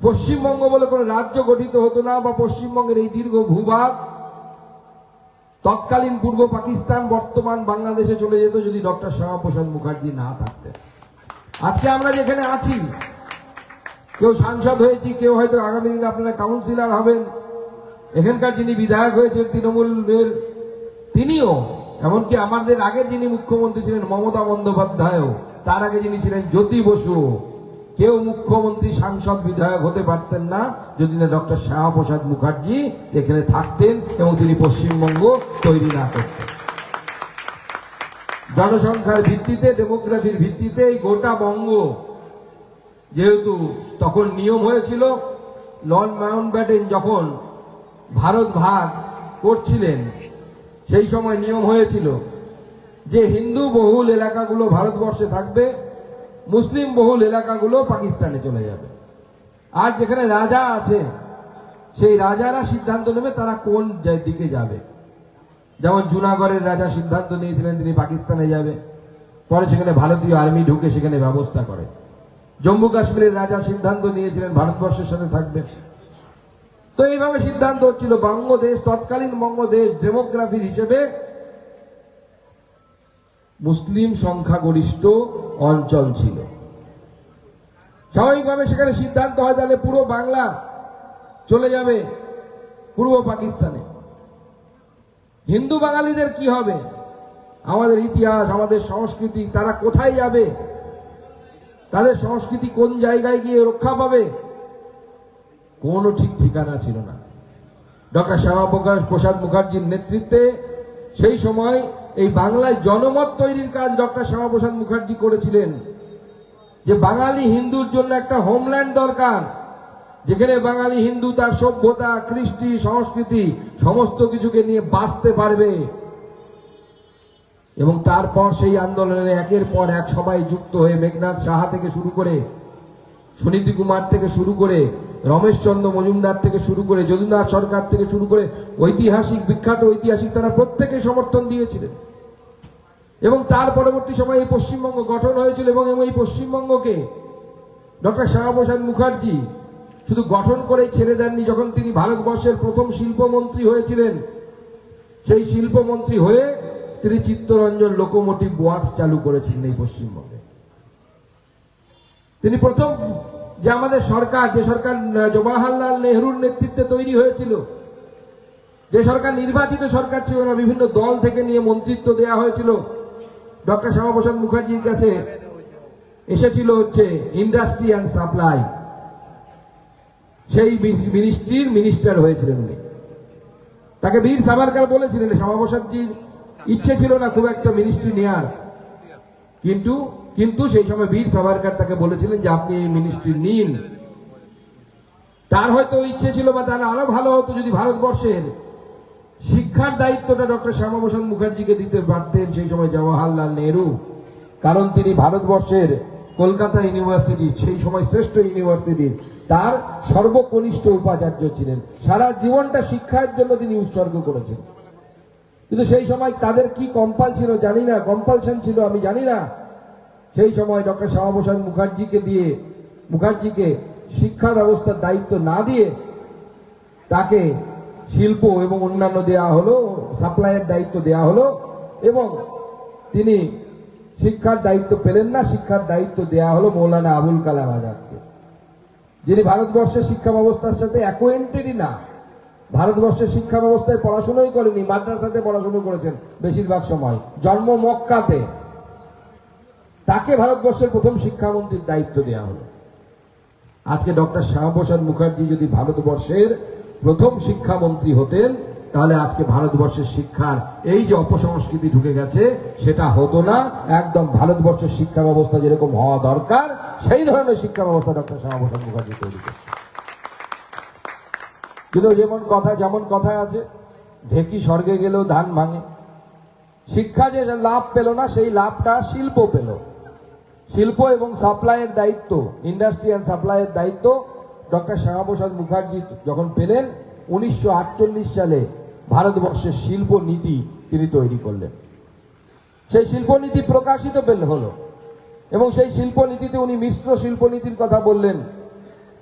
পশ্চিমবঙ্গ বলে কোনো রাজ্য গঠিত হতো না, বা পশ্চিমবঙ্গের এই দীর্ঘ ভূভাগ তৎকালীন পূর্ব পাকিস্তান বর্তমান বাংলাদেশে চলে যেত যদি ডক্টর শ্যামাপ্রসাদ মুখার্জি না থাকতেন। আজকে আমরা যেখানে আছি, কেউ সাংসদ হয়েছি, কেউ হয়তো আগামী দিনে আপনারা কাউন্সিলর হবেন, এখানকার যিনি বিধায়ক হয়েছেন তৃণমূলের তিনিও, এমনকি আমাদের আগের যিনি মুখ্যমন্ত্রী ছিলেন মমতা বন্দ্যোপাধ্যায়ও, তার আগে যিনি ছিলেন জ্যোতি বসু, কেউ মুখ্যমন্ত্রী সাংসদ বিধায়ক হতে পারতেন না যদি না ডক্টর শ্যামাপ্রসাদ মুখার্জি এখানে থাকতেন এবং তিনি পশ্চিমবঙ্গ তৈরি না করতেন। জনসংখ্যার ভিত্তিতে, ডেমোগ্রাফির ভিত্তিতে এই গোটা বঙ্গ, যেহেতু তখন নিয়ম হয়েছিল, লর্ড মাউন্টব্যাটেন যখন ভারত ভাগ করছিলেন সেই সময় নিয়ম হয়েছিল যে হিন্দু বহুল এলাকাগুলো ভারতবর্ষে থাকবে, মুসলিম বহুল এলাকাগুলো পাকিস্তানে চলে যাবে। আর যেখানে রাজা আছে সেই রাজারা সিদ্ধান্ত নেবে তারা কোন দিকে যাবে। যেমন জুনাগড়ের রাজা সিদ্ধান্ত নিয়েছিলেন তিনি পাকিস্তানে যাবে, পরে সেখানে ভারতীয় আর্মি ঢুকে সেখানে ব্যবস্থা করে। জম্মু কাশ্মীরের রাজা সিদ্ধান্ত নিয়েছিলেন ভারতবর্ষের সাথে থাকবে। তো এইভাবে সিদ্ধান্ত হচ্ছিল। বঙ্গদেশ, তৎকালীন বঙ্গদেশ ডেমোগ্রাফির হিসেবে মুসলিম সংখ্যাগরিষ্ঠ অঞ্চল ছিল। স্বাভাবিকভাবে সেখানে সিদ্ধান্ত হয় তাহলে পুরো বাংলা চলে যাবে পূর্ব পাকিস্তানে। হিন্দু বাঙালিদের কি হবে? আমাদের ইতিহাস, আমাদের সংস্কৃতি, তারা কোথায় যাবে? তাদের সংস্কৃতি কোন জায়গায় গিয়ে রক্ষা পাবে? কোনো ঠিক ঠিকানা ছিল না। ডক্টর শ্যামাপ্রসাদ মুখার্জির নেতৃত্বে সেই সময় এই বাংলায় জনমত তৈরির কাজ ডক্টর শ্যামাপ্রসাদ মুখার্জি করেছিলেন, যে বাঙালি হিন্দুর জন্য একটা হোমল্যান্ড দরকার, যেখানে বাঙালি হিন্দু তার সভ্যতা, কৃষ্টি, সংস্কৃতি সমস্ত কিছুকে নিয়ে বাঁচতে পারবে। এবং তারপর সেই আন্দোলনে একের পর এক সবাই যুক্ত হয়ে মেঘনাথ সাহা থেকে শুরু করে, সুনীতি কুমার থেকে শুরু করে, রমেশচন্দ্র মজুমদার থেকে শুরু করে, যদুনাথ সরকার থেকে শুরু করে ঐতিহাসিক, বিখ্যাত ঐতিহাসিক, তারা প্রত্যেকে সমর্থন দিয়েছিলেন। এবং তার পরবর্তী সময়ে এই পশ্চিমবঙ্গ গঠন হয়েছিল। এবং এই পশ্চিমবঙ্গকে ডক্টর শ্যামাপ্রসাদ মুখার্জি শুধু গঠন করেই ছেড়ে দেননি। যখন তিনি ভারতবর্ষের প্রথম শিল্পমন্ত্রী হয়েছিলেন, সেই শিল্পমন্ত্রী হয়ে তিনি চিত্তরঞ্জন লোকোমোটিভ ওয়ার্কস চালু করেছিলেন এই পশ্চিমবঙ্গে। তিনি প্রথম যে আমাদের সরকার, যে সরকার জওয়াহরলাল নেহরুর নেতৃত্বে তৈরি হয়েছিল, যে সরকার নির্বাচিত সরকার ছিল না, বিভিন্ন দল থেকে নিয়ে মন্ত্রিত্ব দেওয়া হয়েছিল, ডক্টর শ্যামাপ্রসাদ মুখার্জির কাছে এসেছিল হচ্ছে ইন্ডাস্ট্রি অ্যান্ড সাপ্লাই, সেই মিনিস্ট্রির মিনিস্টার হয়েছিলেন উনি। তাকে বীর সাভারকর বলেছিলেন। শ্যামাপ্রসাদজির ইচ্ছে ছিল না খুব একটা মিনিস্ট্রি নেওয়ার, কিন্তু সেই সময় বীর সাভারকর তাকে বলেছিলেন যে আপনি এই মিনিস্ট্রি নিন। তার হয়তো ইচ্ছে ছিল, বা তাহলে আরো ভালো হতো যদি ভারতবর্ষের শিক্ষার দায়িত্বটা ডক্টর শ্যামাপ্রসাদ মুখার্জিকে দিতে পারতেন সেই সময় জওয়াহরলাল নেহরু। কারণ তিনি ভারতবর্ষের কলকাতা ইউনিভার্সিটি, সেই সময় শ্রেষ্ঠ ইউনিভার্সিটির তার সর্বকনিষ্ঠ উপাচার্য ছিলেন। সারা জীবনটা শিক্ষার জন্য তিনি উৎসর্গ করেছেন। কিন্তু সেই সময় তাদের কি কম্পালশন ছিল আমি জানি না। সেই সময় ডক্টর শ্যামাপ্রসাদ মুখার্জিকে শিক্ষা ব্যবস্থার দায়িত্ব না দিয়ে তাকে শিল্প এবং অন্যান্য দেওয়া হলো, সাপ্লাইয়ের দায়িত্ব দেওয়া হলো, এবং তিনি শিক্ষার দায়িত্ব পেলেন না। শিক্ষার দায়িত্ব দেওয়া হলো মৌলানা আবুল কালাম আজাদকে, যিনি ভারতবর্ষের শিক্ষা ব্যবস্থার সাথে অ্যাকোয়েন্টেডই না। ভারতবর্ষের শিক্ষা ব্যবস্থায় পড়াশোনাই করেনি, মাদ্রাসাতে পড়াশোনা করেছেন বেশিরভাগ সময়, জন্ম মক্কাতে। তাকে ভারতবর্ষের প্রথম শিক্ষামন্ত্রীর দায়িত্ব দেওয়া হলো। আজকে ডক্টর শ্যামাপ্রসাদ মুখার্জি যদি ভারতবর্ষের প্রথম শিক্ষামন্ত্রী হতেন, তাহলে আজকে ভারতবর্ষের শিক্ষার এই যে অপসংস্কৃতি ঢুকে গেছে সেটা হতো না। একদম ভারতবর্ষের শিক্ষা ব্যবস্থা যেরকম হওয়া দরকার সেই ধরনের শিক্ষা ব্যবস্থা ডক্টর শ্যামাপ্রসাদ মুখার্জি তৈরি করছে। কিন্তু যেমন কথায় আছে, ঢেকি স্বর্গে গেলেও ধান ভাঙে। শিক্ষা যে লাভ পেল না, সেই লাভটা শিল্প পেল। শিল্প এবং সাপ্লাইয়ের দায়িত্ব, ইন্ডাস্ট্রি অ্যান্ড সাপ্লাইয়ের দায়িত্ব ডক্টর শ্যামাপ্রসাদ মুখার্জি যখন পেলেন, 1948 সালে ভারতবর্ষের শিল্প নীতি তিনি তৈরি করলেন। সেই শিল্পনীতি প্রকাশিত হলো এবং সেই শিল্পনীতিতে উনি মিশ্র শিল্পনীতির কথা বললেন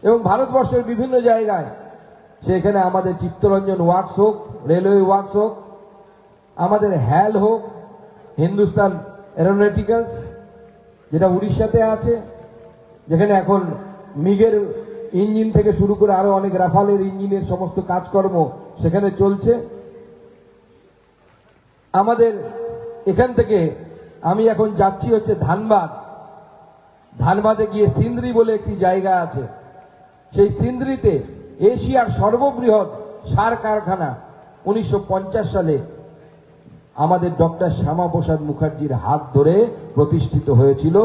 এবং ভারতবর্ষের বিভিন্ন জায়গায় সেখানে আমাদের চিত্তরঞ্জন ওয়ার্কস হোক, রেলওয়ে ওয়ার্কস হোক, আমাদের হ্যাল হোক, হিন্দুস্তান এরোনটিক্যালস যেটা উড়িষ্যাতে আছে, যেখানে এখন মিগের ইঞ্জিন থেকে শুরু করে আরো অনেক রাফালের ইঞ্জিনের সমস্ত কাজকর্ম সেখানে চলছে। আমাদের এখান থেকে আমি এখন যাচ্ছি হচ্ছে ধানবাদ। ধানবাদে গিয়ে সিন্দ্রি বলে একটি জায়গা আছে, সেই সিন্দ্রিতে এশিয়ার সর্ববৃহৎ সার কারখানা 1950 সালে আমাদের ডক্টর শ্যামাপ্রসাদ মুখার্জির হাত ধরে প্রতিষ্ঠিত হয়েছিল।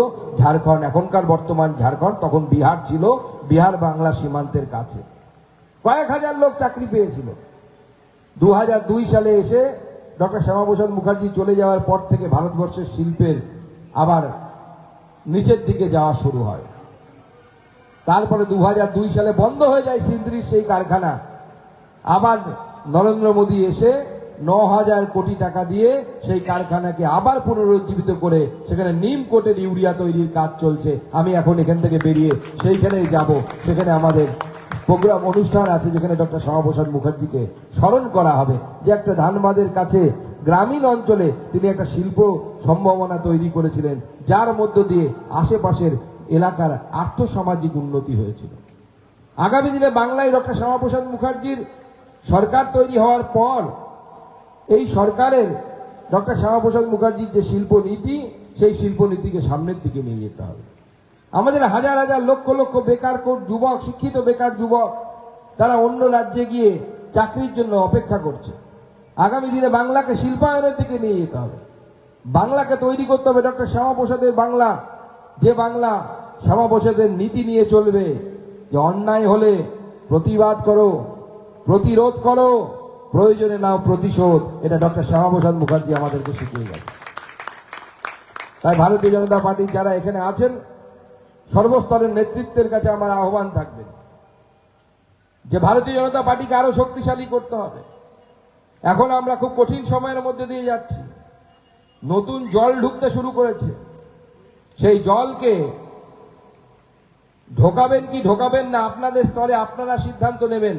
ঝাড়খণ্ড, এখনকার বর্তমান ঝাড়খণ্ড, তখন বিহার ছিল, বিহার বাংলা সীমান্তের কাছে। কয়েক হাজার লোক চাকরি পেয়েছিল। 2002 সালে এসে ডক্টর শ্যামাপ্রসাদ মুখার্জি চলে যাওয়ার পর থেকে ভারতবর্ষের শিল্পের আবার নিচের দিকে যাওয়া শুরু হয়। তারপরে 2002 সালে বন্ধ হয়ে যায় সিন্দ্রির সেই কারখানা। আবার নরেন্দ্র মোদী এসে 9,000 কোটি টাকা দিয়ে সেই কারখানাকে আবার পুনরুজ্জীবিত করে সেখানে নিম কোটের ইউরিয়া তৈরির কাজ চলছে। আমি এখন এখান থেকে বেরিয়ে সেইখানে যাব, সেখানে আমাদের প্রোগ্রাম অনুষ্ঠান আছে যেখানে ডক্টর শ্যামাপ্রসাদ মুখার্জিকে স্মরণ করা হবে, যে একটা ধানবাদের কাছে গ্রামীণ অঞ্চলে তিনি একটা শিল্প সম্ভাবনা তৈরি করেছিলেন, যার মধ্য দিয়ে আশেপাশের এলাকার আর্থসামাজিক উন্নতি হয়েছিল। আগামী দিনে বাংলায় ডক্টর শ্যামাপ্রসাদ মুখার্জির সরকার তৈরি হওয়ার পর এই সরকারের ডক্টর শ্যামাপ্রসাদ মুখার্জির যে শিল্প নীতি, সেই শিল্প নীতিকে সামনের দিকে নিয়ে যেতে হবে। আমাদের হাজার হাজার লক্ষ লক্ষ বেকার যুবক, শিক্ষিত বেকার যুবক, তারা অন্য রাজ্যে গিয়ে চাকরির জন্য অপেক্ষা করছে। আগামী দিনে বাংলাকে শিল্পায়নের দিকে নিয়ে যেতে হবে, বাংলাকে তৈরি করতে হবে ডক্টর শ্যামাপ্রসাদের বাংলা, যে বাংলা শ্যামাপ্রসাদের নীতি নিয়ে চলবে, যে অন্যায় হলে প্রতিবাদ করো, প্রতিরোধ করো, প্রয়োজনে নাও প্রতিশোধ। এটা ডক্টর শ্যামাপ্রসাদ মুখার্জি আমাদেরকে শিখিয়ে গেছে। তাই ভারতীয় জনতা পার্টির যারা এখানে আছেন, সর্বস্তরের নেতৃত্বের কাছে আমার আহ্বান থাকবে যে ভারতীয় জনতা পার্টিকে আরো শক্তিশালী করতে হবে। এখন আমরা খুব কঠিন সময়ের মধ্যে দিয়ে যাচ্ছি, নতুন জল ঢুকতে শুরু করেছে। সেই জলকে ঢোকাবেন কি ঢোকাবেন না আপনাদের স্তরে আপনারা সিদ্ধান্ত নেবেন,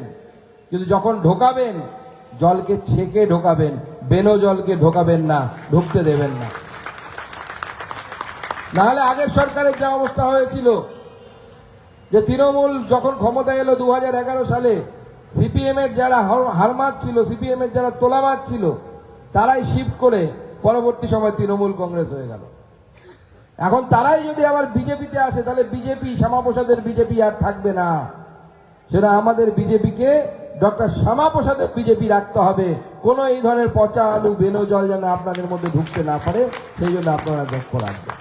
কিন্তু যখন ঢোকাবেন জলকে ছেঁকে ঢোকাবেন, বেনো জলকে ঢোকাবেন না, ঢুকতে দেবেন না। নাহলে আগের সরকারের যা অবস্থা হয়েছিল, যে তৃণমূল যখন ক্ষমতা এলো 2011 সালে, সিপিএম এর যারা হারমাত ছিল, সিপিএম এর যারা তোলাবাজ ছিল, তারাই শিফট করে পরবর্তী সময় তৃণমূল কংগ্রেস হয়ে গেল। এখন তারাই যদি আবার বিজেপিতে আসে, তাহলে বিজেপি, শ্যামাপ্রসাদের বিজেপি আর থাকবে না। সেটা আমাদের বিজেপিকে ডক্টর শ্যামাপ্রসাদের বিজেপি রাখতে হবে। কোন এই ধরনের পচা আলু, বেনো জল যেন আপনাদের মধ্যে ঢুকতে না পারে, সেই জন্য আপনারা লক্ষ্য রাখবেন।